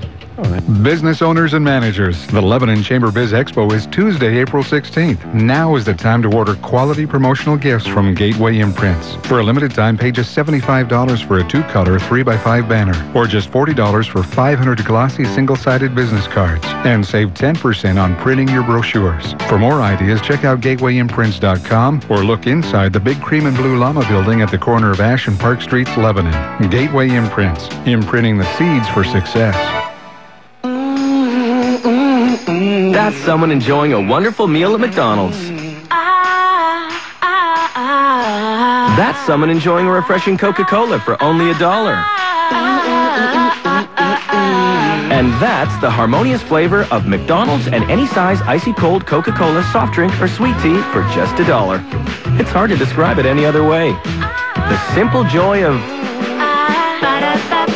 Business owners and managers, the Lebanon Chamber Biz Expo is Tuesday, April 16th. Now is the time to order quality promotional gifts from Gateway Imprints. For a limited time, pay just $75 for a 2-color 3x5 banner, or just $40 for 500 glossy single-sided business cards, and save 10% on printing your brochures. For more ideas, check out gatewayimprints.com or look inside the big cream and blue llama building at the corner of Ash and Park Streets, Lebanon. Gateway Imprints, imprinting the seeds for success. That's someone enjoying a wonderful meal at McDonald's. That's someone enjoying a refreshing Coca-Cola for only $1. And that's the harmonious flavor of McDonald's and any size icy cold Coca-Cola soft drink or sweet tea for just $1. It's hard to describe it any other way. The simple joy of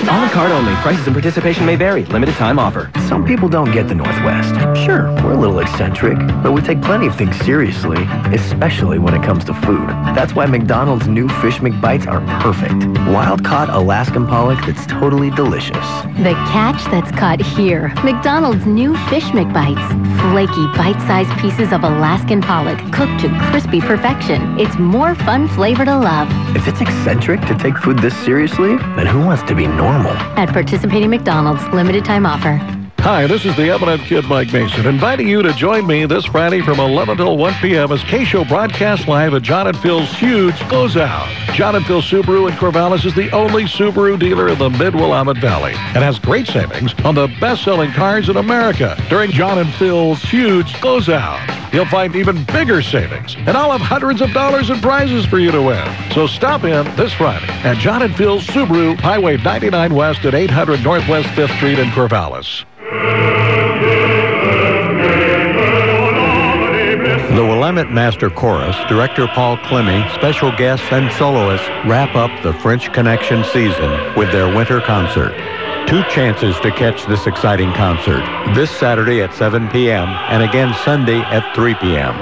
a la carte only. Prices and participation may vary. Limited time offer. Some people don't get the Northwest. Sure, we're a little eccentric, but we take plenty of things seriously, especially when it comes to food. That's why McDonald's new Fish McBites are perfect. Wild-caught Alaskan pollock that's totally delicious. The catch that's caught here. McDonald's new Fish McBites. Flaky, bite-sized pieces of Alaskan pollock cooked to crispy perfection. It's more fun flavor to love. If it's eccentric to take food this seriously, then who wants to be normal? At participating McDonald's, limited time offer. Hi, this is the Eminent Kid Mike Mason, inviting you to join me this Friday from 11 till 1 p.m. as K-Show broadcasts live at John & Phil's Huge Goes Out. John & Phil Subaru in Corvallis is the only Subaru dealer in the Mid-Willamette Valley and has great savings on the best-selling cars in America during John & Phil's Huge Goes Out. You'll find even bigger savings, and I'll have hundreds of dollars in prizes for you to win. So stop in this Friday at John & Phil's Subaru, Highway 99 West at 800 Northwest 5th Street in Corvallis. The Willamette Master Chorus, Director Paul Clemmy, special guests and soloists wrap up the French Connection season with their winter concert. 2 chances to catch this exciting concert, this Saturday at 7 p.m. and again Sunday at 3 p.m.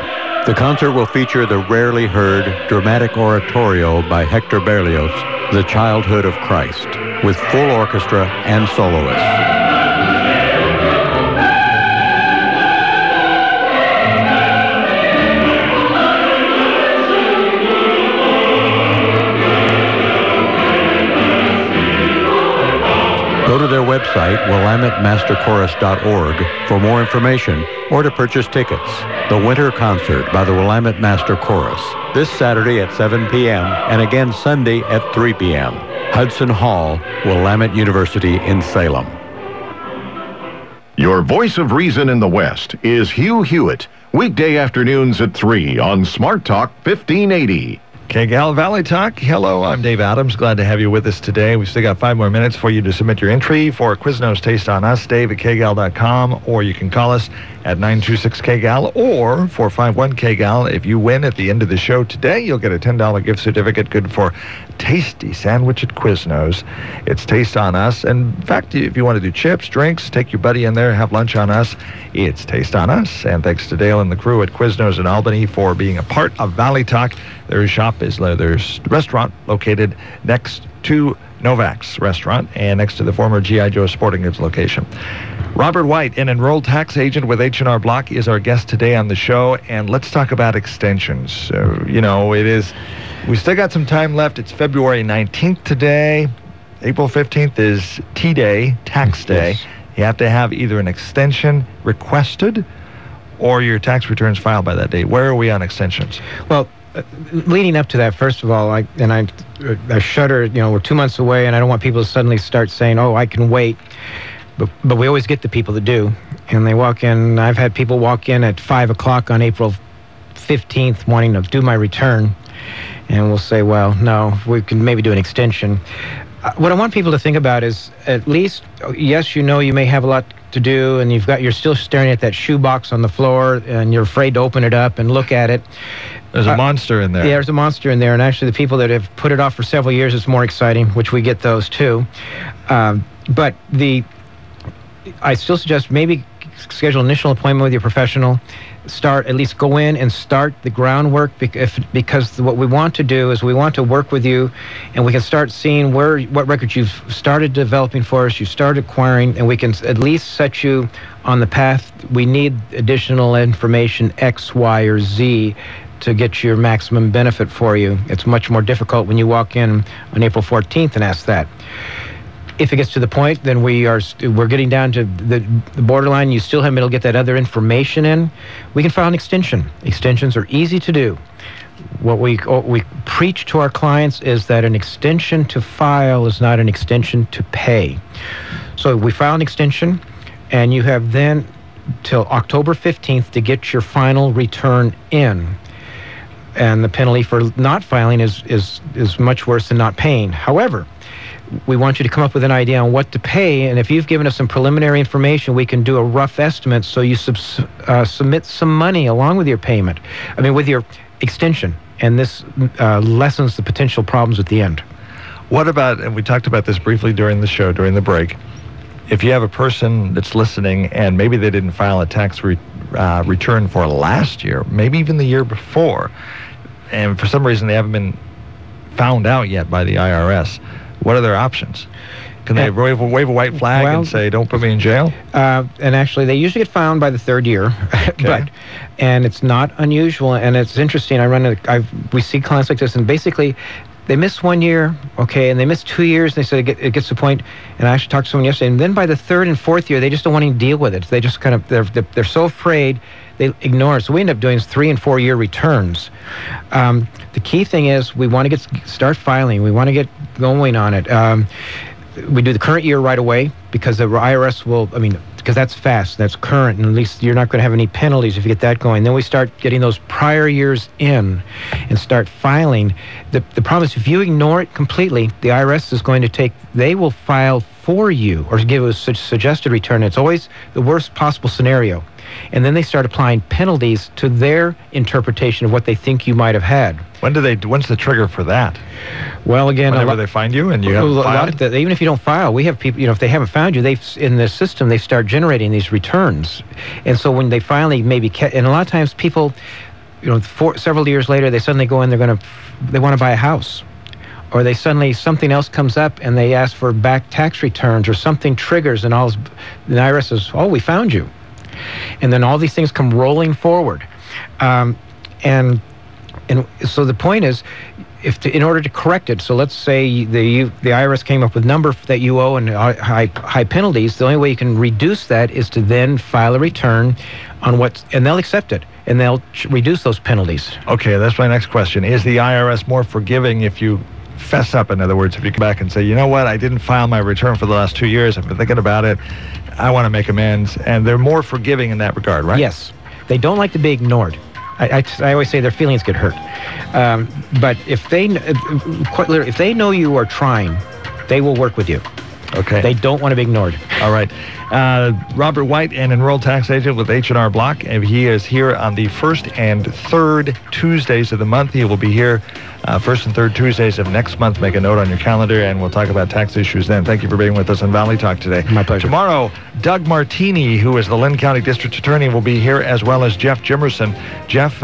The concert will feature the rarely heard dramatic oratorio by Hector Berlioz, The Childhood of Christ, with full orchestra and soloists. Go to their website, WillametteMasterChorus.org, for more information or to purchase tickets. The Winter Concert by the Willamette Master Chorus, this Saturday at 7 p.m. and again Sunday at 3 p.m. Hudson Hall, Willamette University in Salem. Your voice of reason in the West is Hugh Hewitt, weekday afternoons at 3 on Smart Talk 1580. KGAL Valley Talk. Hello, I'm Dave Adams. Glad to have you with us today. We've still got 5 more minutes for you to submit your entry for Quiznos Taste on Us, Dave at KGAL.com, or you can call us at 926-KGAL or 451-KGAL. If you win at the end of the show today, you'll get a $10 gift certificate good for tasty sandwich at Quiznos. It's Taste on Us. And in fact, if you want to do chips, drinks, take your buddy in there, have lunch on us, it's Taste on Us. And thanks to Dale and the crew at Quiznos in Albany for being a part of Valley Talk. Their shop is there's a restaurant located next to Novak's restaurant and next to the former G.I. Joe Sporting Goods location. Robert White, an enrolled tax agent with H&R Block, is our guest today on the show, and let's talk about extensions. We still got some time left. It's February 19th today. April 15th is T-Day, tax day. Yes. You have to have either an extension requested or your tax returns filed by that date. Where are we on extensions? Well, leading up to that, first of all, I shudder. We're 2 months away, and I don't want people to suddenly start saying, "Oh, I can wait." But we always get the people that do, and they walk in. I've had people walk in at 5 o'clock on April 15th wanting to do my return, and we'll say, "Well, no, we can maybe do an extension." What I want people to think about is, at least, yes, you may have a lot to do, and you're still staring at that shoebox on the floor, and you're afraid to open it up and look at it. There's a monster in there. Yeah, there's a monster in there, and actually the people that have put it off for several years, it's more exciting, which we get those too. But I still suggest maybe schedule an initial appointment with your professional. At least go in and start the groundwork, because what we want to do is we want to work with you, and we can start seeing what records you've started developing for us, you started acquiring, and we can at least set you on the path. We need additional information X, Y, or Z to get your maximum benefit for you. It's much more difficult when you walk in on April 14th and ask that. If it gets to the point, then we're getting down to the borderline. You still haven't been able to get that other information in. We can file an extension. Extensions are easy to do. What we preach to our clients is that an extension to file is not an extension to pay. So we file an extension, and you have then till October 15th to get your final return in. And the penalty for not filing is much worse than not paying. However, we want you to come up with an idea on what to pay, and if you've given us some preliminary information, we can do a rough estimate, so you submit some money along with your payment. With your extension, and this lessens the potential problems at the end. What about, and we talked about this briefly during the show, during the break, if you have a person that's listening and maybe they didn't file a tax return for last year, maybe even the year before, and for some reason they haven't been found out yet by the IRS, what are their options? Can they wave a white flag and say, don't put me in jail? And actually, they usually get found by the third year. Okay. And it's not unusual, and it's interesting. We see clients like this, and basically, they miss 1 year, okay, and they miss 2 years, and they said it gets to the point, and I actually talked to someone yesterday, and then by the third and fourth year, they just don't want to deal with it. They just they're so afraid, they ignore it. So we end up doing 3 and 4 year returns. The key thing is we want to start filing. We want to get going on it. We do the current year right away, because the IRS will, because that's fast, that's current, and at least you're not going to have any penalties if you get that going. Then we start getting those prior years in and start filing. The problem is, if you ignore it completely, the IRS is going to they will file for you or give us a suggested return. It's always the worst possible scenario. And then they start applying penalties to their interpretation of what they think you might have had. When's the trigger for that? Well, again, whenever they find you and you haven't filed? Even if you don't file, we have people, if they haven't found you, in the system, they start generating these returns. And so when they finally and a lot of times people, several years later, they suddenly go in, they want to buy a house. Or something else comes up and they ask for back tax returns, or something triggers, and the IRS says, oh, we found you. And then all these things come rolling forward. And so the point is, in order to correct it, so let's say the IRS came up with number that you owe and high penalties, the only way you can reduce that is to then file a return on and they'll accept it, and they'll reduce those penalties. Okay, that's my next question. Is the IRS more forgiving if you fess up? In other words, if you come back and say, you know what, I didn't file my return for the last 2 years, I've been thinking about it, I want to make amends, and they're more forgiving in that regard, right? Yes. They don't like to be ignored. I always say their feelings get hurt. But if they know you are trying, they will work with you. Okay. They don't want to be ignored. All right. Robert White, an enrolled tax agent with H&R Block, and he is here on the first and third Tuesdays of the month. He will be here first and third Tuesdays of next month. Make a note on your calendar, and we'll talk about tax issues then. Thank you for being with us on Valley Talk today. My pleasure. Tomorrow, Doug Martini, who is the Lynn County District Attorney, will be here, as well as Jeff Jimerson. Jeff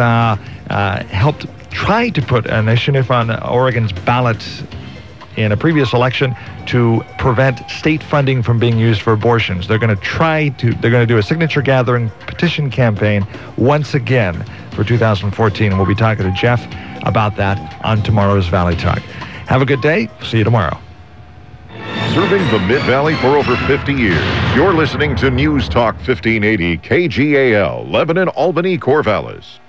helped try to put an initiative on Oregon's ballot in a previous election to prevent state funding from being used for abortions. They're going to do a signature gathering petition campaign once again for 2014. And we'll be talking to Jeff about that on tomorrow's Valley Talk. Have a good day. See you tomorrow. Serving the Mid-Valley for over 50 years. You're listening to News Talk 1580 KGAL, Lebanon, Albany, Corvallis.